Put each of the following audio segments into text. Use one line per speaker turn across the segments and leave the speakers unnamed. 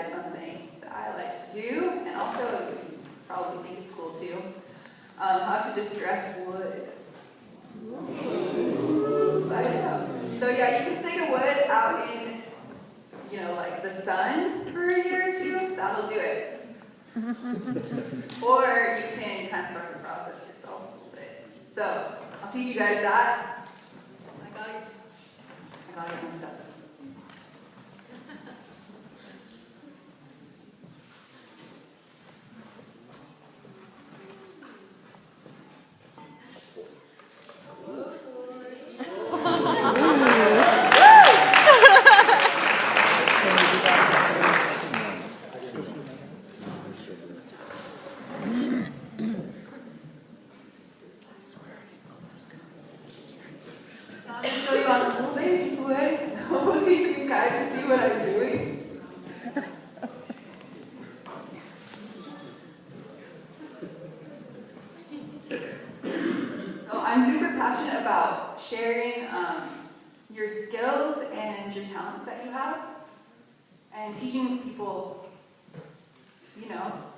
guys something that I like to do, and also you probably think it's cool too. How to distress wood. I know. So yeah, you can stick a wood out in, like the sun for a year or two. That'll do it. Or you can kind of start the process yourself a little bit. So I'll teach you guys that. I got it messed up. I'm going to show you on the full baby's wood. Hopefully you guys can see what I'm doing. So I'm super passionate about sharing your skills and your talents that you have, and teaching people,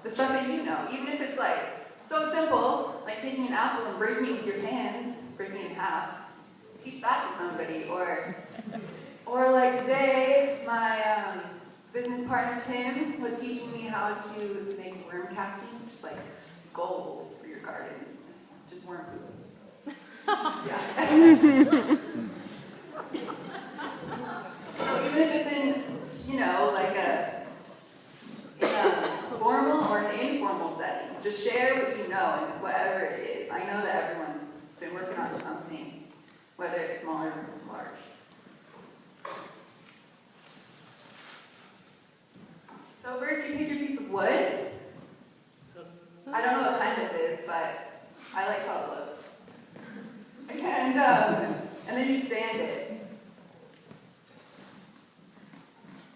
the stuff that you know, even if it's like so simple, like taking an apple and breaking it with your hands, breaking it in half. Teach that to somebody, or like today, my business partner Tim was teaching me how to make worm casting, just like gold for your gardens, just worm food. Yeah. So even if it's in, like in a formal or an informal setting, just share what you know and whatever it is. I know that everyone's been working on something, whether it's small or large. So first you pick your piece of wood. I don't know what kind this is, but I like how it looks. And then you sand it.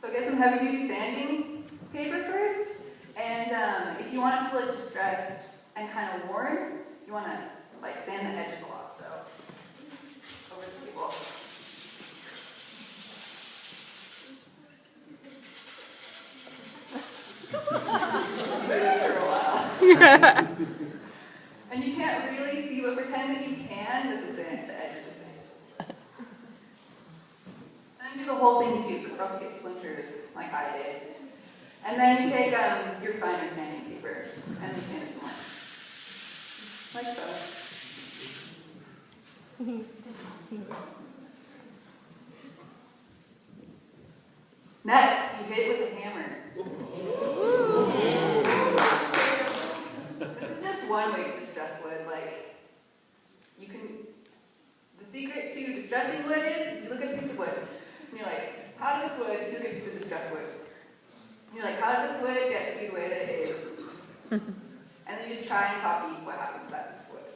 So get some heavy duty sanding paper first, and if you want it to look distressed and kind of worn, you want to sand the edges a lot. So over the table. For a while. And you can't really see, but pretend that you can with the edges are sand. And then do the whole thing too, so don't get splinters like I did. And then you take your finer sanding paper and sand it some more. Like so. Next, you hit it with a hammer. This is just one way to distress wood. The secret to distressing wood is, you look at a piece of wood, and you're like, how did this wood, you look at a piece of distressed wood, and you're like, how did this wood get to be the way that it is? And then you just try and copy what happened to that piece of wood.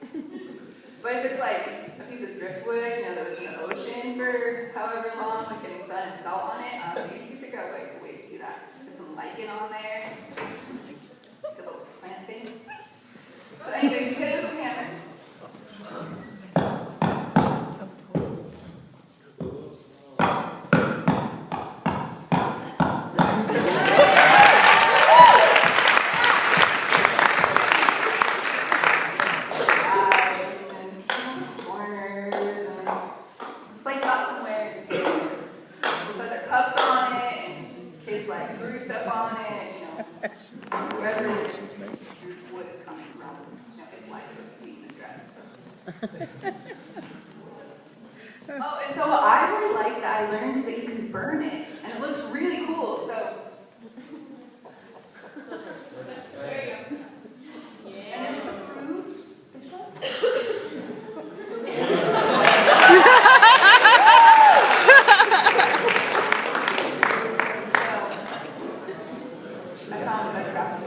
But if it's like a piece of driftwood, that was in the ocean for however long, getting sun and salt on it, maybe you can figure out a way to do that. Put some lichen on there, like a little plant thing. So anyways, you hit it with a hammer. Wherever your wood is coming from, it's like being distressed. Oh, and so what I really like that I learned is that you can burn it, and it looks really cool. So there you go. And it's approved. I found such crafts.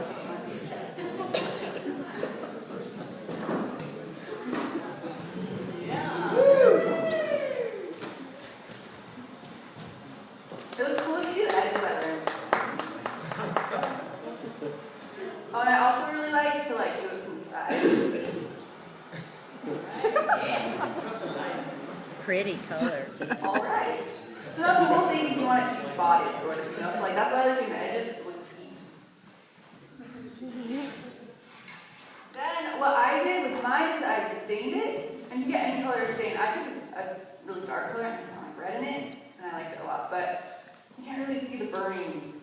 It looks cool if you do the edges I learned. Oh, and I also really like to do it from the side.
It's pretty color.
All right. So now the whole thing is you want it to be spotted, sort of, So that's why I like doing the edges. It looks mine is I stained it, and you can get any color stain. I picked a really dark color and it's kind of like red in it, and I liked it a lot, but you can't really see the burning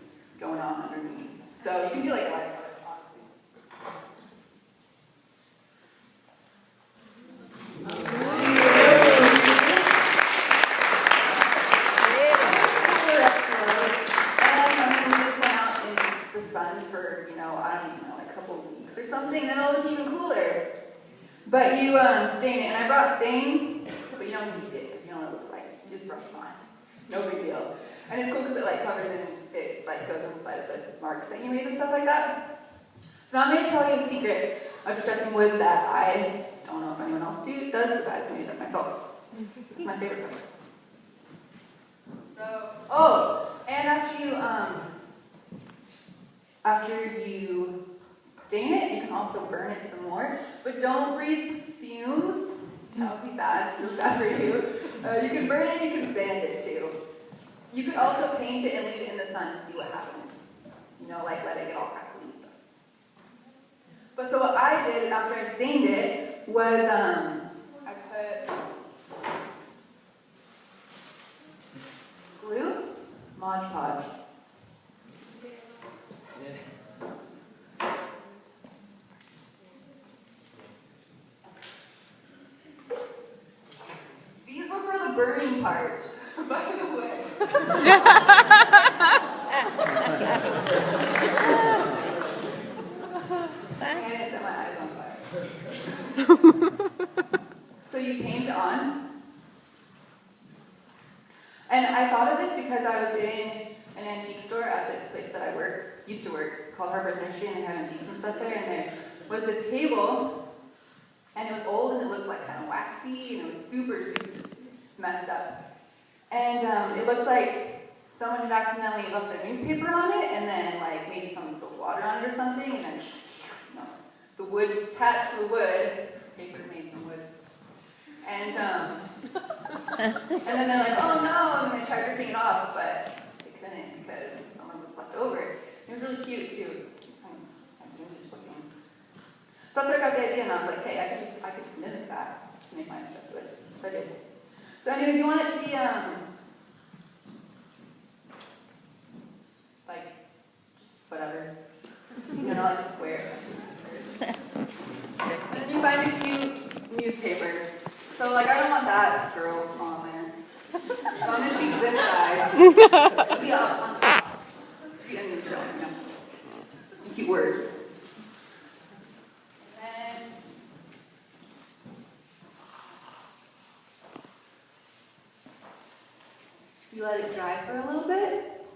going on underneath. So you can do like a light color, honestly. For, you know, I don't even know, like a couple of weeks or something, then it'll look even cooler. But you stain it, and I brought stain, but you don't even see it because you know what it looks like. You just brush it on. No big deal. And it's cool because it like covers in, it like goes on the side of the marks that you made and stuff like that. So I'm going to tell you a secret of distressing wood that I don't know if anyone else does, but I just made it up myself. It's my favorite color. So, oh, and after you stain it, you can also burn it some more, but don't breathe fumes. That would be bad, really bad for you. You can burn it, you can sand it too. You could also paint it and leave it in the sun and see what happens. You know, like let it get all crackly and stuff. But so what I did after I stained it was I put glue, Mod Podge. These were for the burning part, by the way. And it set my eyes on fire. So you paint on. And I thought of this because I was in an antique store at this place that I used to work, called Harper's Nursery, and they have antiques and stuff there, and there was this table, and it was old, and it looked like kind of waxy, and it was super, super messed up. And it looks like someone had accidentally left a newspaper on it, and then like maybe someone spilled water on it or something, and then you know, the wood's attached to the wood, paper made from wood. And then they're like, oh no, and they tried ripping it off, but they couldn't because someone was left over. It was really cute too. Kind of vintage looking. So that's where I got the idea, and I was like, hey, I could just mimic that to make my distress wood. So I did. So anyways, you want it to be like just whatever. You know, like a square. And then you find a cute newspaper. So like I don't want that girl on there. So I'm gonna choose this side. Be up on top. Be a neutral, you know. Some cute words. And you let it dry for a little bit.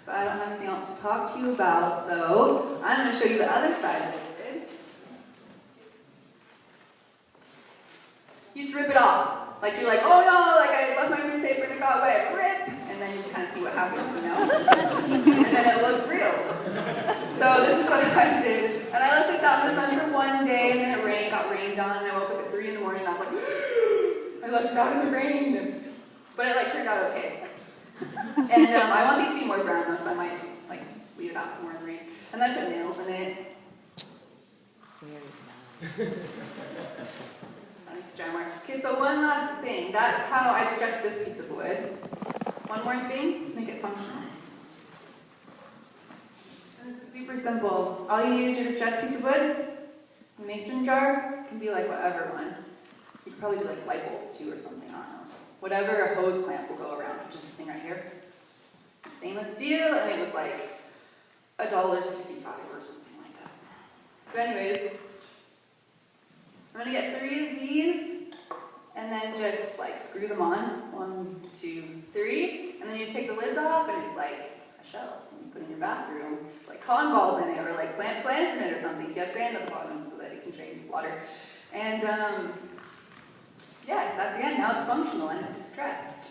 But I don't have anything else to talk to you about, so I'm gonna show you the other side of it. You just rip it off. Like you're like, oh no, like I left my newspaper and it got wet. Rip! And then you just kind of see what happens, you know? And then it looks real. So this is what I did. And I left this out in the sun for one day, and then it got rained on, and I woke up at 3 in the morning, and I was like, I left it out in the rain. But it like turned out okay. And I want these to be more brown though, so I might like leave it out more in the rain. And then I put nails in it. Okay, so one last thing. That's how I distress this piece of wood. One more thing, make it functional. And this is super simple. All you need is your distressed piece of wood. A mason jar can be like whatever one. You could probably do like light bulbs too or something, I don't know. Whatever a hose clamp will go around, which is this thing right here. Stainless steel, and it was like $1.65 or something like that. So anyways, I'm gonna get 3 of these, and then just like screw them on. 1, 2, 3, and then you just take the lids off, and it's like a shelf. And you put it in your bathroom, like cotton balls in it, or like plants in it or something. You have sand at the bottom so that it can drain water. And yes, that's the end. Now it's functional and it's distressed.